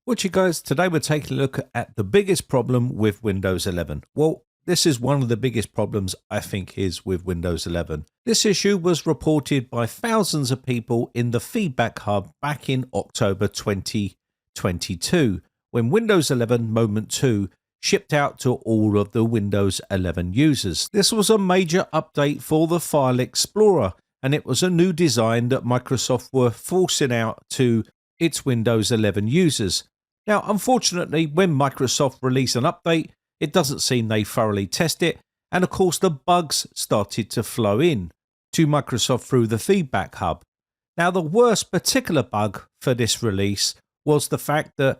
What you guys, today we're taking a look at the biggest problem with Windows 11. Well, this is one of the biggest problems I think is with Windows 11. This issue was reported by thousands of people in the Feedback Hub back in October 2022 when Windows 11 Moment 2 shipped out to all of the Windows 11 users. This was a major update for the File Explorer, and it was a new design that Microsoft were forcing out to its Windows 11 users. Now, unfortunately, when Microsoft released an update, it doesn't seem they thoroughly test it, and of course the bugs started to flow in to Microsoft through the Feedback Hub. Now, the worst particular bug for this release was the fact that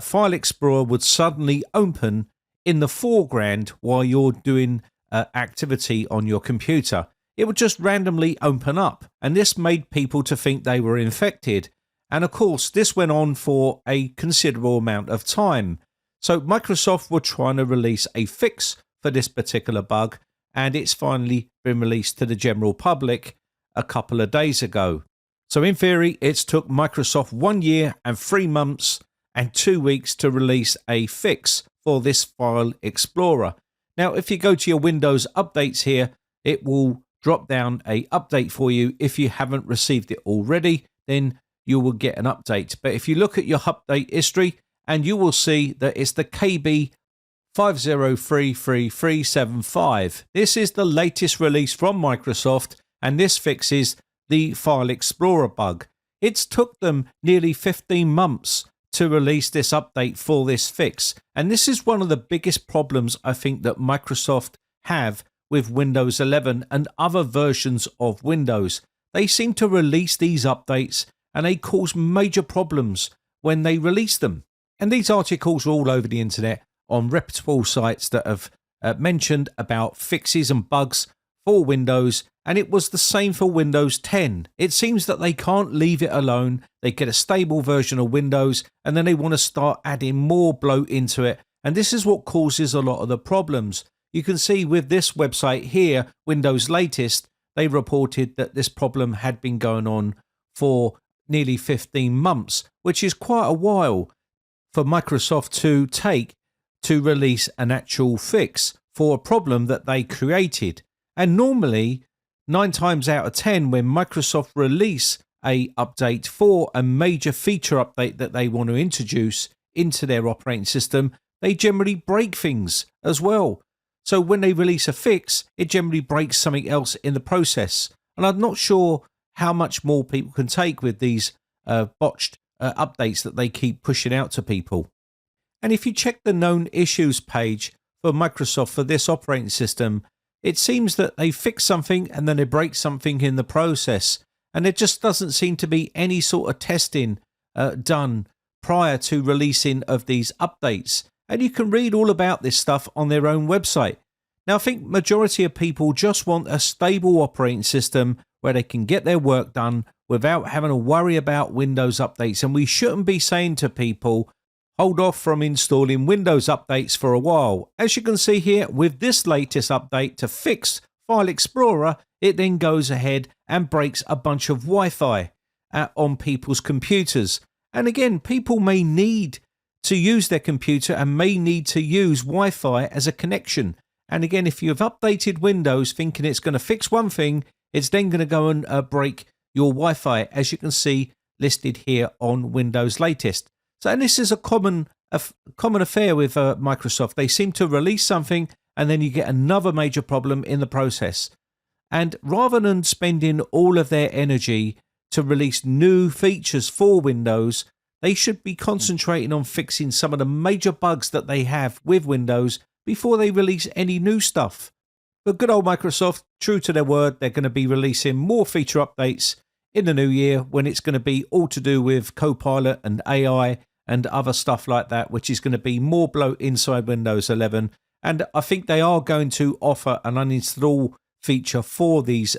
File Explorer would suddenly open in the foreground while you're doing activity on your computer. It would just randomly open up, and this made people to think they were infected. And of course, this went on for a considerable amount of time. So Microsoft were trying to release a fix for this particular bug, and it's finally been released to the general public a couple of days ago. So in theory, it's took Microsoft 1 year and 3 months and 2 weeks to release a fix for this File Explorer. Now, if you go to your Windows updates here, it will drop down a update for you. If you haven't received it already, then you will get an update. But if you look at your update history, and you will see that it's the KB5033375. This is the latest release from Microsoft, and this fixes the File Explorer bug. It's took them nearly 15 months to release this update for this fix. And this is one of the biggest problems I think that Microsoft have with Windows 11 and other versions of Windows. They seem to release these updates and they cause major problems when they release them. And these articles are all over the internet on reputable sites that have mentioned about fixes and bugs for Windows, and it was the same for Windows 10. It seems that they can't leave it alone. They get a stable version of Windows and then they want to start adding more bloat into it, and this is what causes a lot of the problems. You can see with this website here, Windows Latest, they reported that this problem had been going on for nearly 15 months, which is quite a while for Microsoft to take to release an actual fix for a problem that they created. And normally, 9 times out of 10, when Microsoft release a update for a major feature update that they want to introduce into their operating system, they generally break things as well. So when they release a fix, it generally breaks something else in the process. And I'm not sure how much more people can take with these botched updates that they keep pushing out to people. And if you check the known issues page for Microsoft for this operating system, it seems that they fix something and then they break something in the process. And there just doesn't seem to be any sort of testing done prior to releasing of these updates. And you can read all about this stuff on their own website. Now, I think majority of people just want a stable operating system where they can get their work done without having to worry about Windows updates. And we shouldn't be saying to people, hold off from installing Windows updates for a while. As you can see here, with this latest update to fix File Explorer, it then goes ahead and breaks a bunch of Wi-Fi on people's computers. And again, people may need to use their computer and may need to use Wi-Fi as a connection. And again, if you've updated Windows thinking it's going to fix one thing, it's then going to go and break your Wi-Fi, as you can see listed here on Windows Latest. So, and this is a common affair with Microsoft. They seem to release something and then you get another major problem in the process. And rather than spending all of their energy to release new features for Windows, they should be concentrating on fixing some of the major bugs that they have with Windows before they release any new stuff. But good old Microsoft, true to their word, they're going to be releasing more feature updates in the new year when it's going to be all to do with Copilot and AI and other stuff like that, which is going to be more bloat inside Windows 11. And I think they are going to offer an uninstall feature for these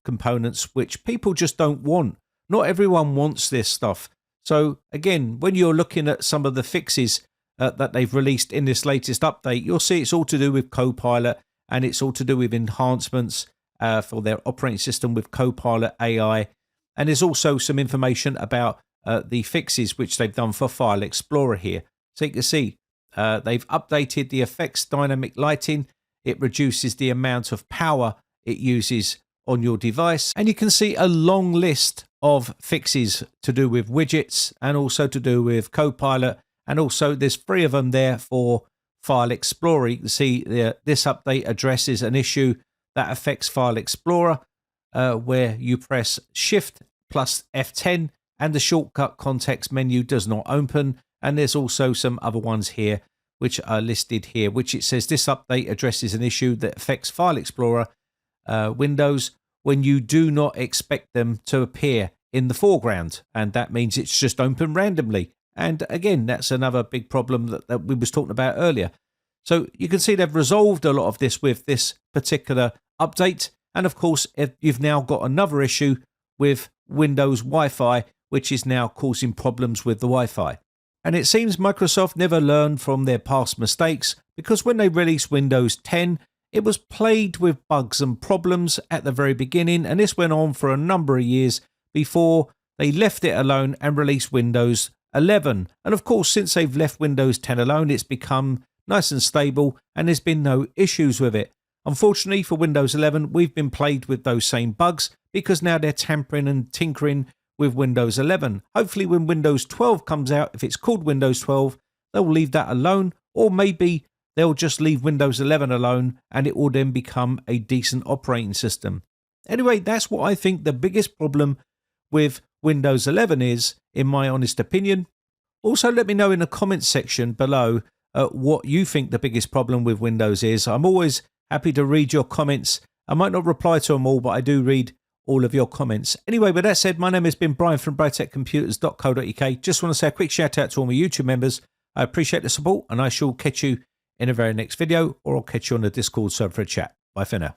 components, which people just don't want. Not everyone wants this stuff. So again, when you're looking at some of the fixes that they've released in this latest update, you'll see it's all to do with Copilot and it's all to do with enhancements for their operating system with Copilot AI. And there's also some information about the fixes which they've done for File Explorer here. So you can see they've updated the effects dynamic lighting. It reduces the amount of power it uses on your device. And you can see a long list of fixes to do with widgets and also to do with Copilot. And also there's 3 of them there for File Explorer. You can see this update addresses an issue that affects File Explorer where you press Shift plus F10 and the shortcut context menu does not open. And there's also some other ones here which are listed here, which it says this update addresses an issue that affects File Explorer windows when you do not expect them to appear in the foreground. And that means it's just open randomly. And again, that's another big problem that we was talking about earlier. So you can see they've resolved a lot of this with this particular update. And of course, if you've now got another issue with Windows Wi-Fi, which is now causing problems with the Wi-Fi. And it seems Microsoft never learned from their past mistakes, because when they released Windows 10, it was plagued with bugs and problems at the very beginning. And this went on for a number of years before they left it alone and released Windows 11. And of course, since they've left Windows 10 alone, it's become nice and stable and there's been no issues with it. Unfortunately for Windows 11, we've been plagued with those same bugs because now they're tampering and tinkering with Windows 11. Hopefully when Windows 12 comes out, if it's called Windows 12, they'll leave that alone, or maybe they'll just leave Windows 11 alone and it will then become a decent operating system. Anyway, that's what I think the biggest problem with Windows 11 is, in my honest opinion. Also, let me know in the comments section below what you think the biggest problem with Windows is. I'm always happy to read your comments. I might not reply to them all, but I do read all of your comments. Anyway, with that said, my name has been Brian from BritecComputers.co.uk. Just want to say a quick shout out to all my YouTube members. I appreciate the support and I shall catch you in a very next video, or I'll catch you on the Discord server for a chat. Bye for now.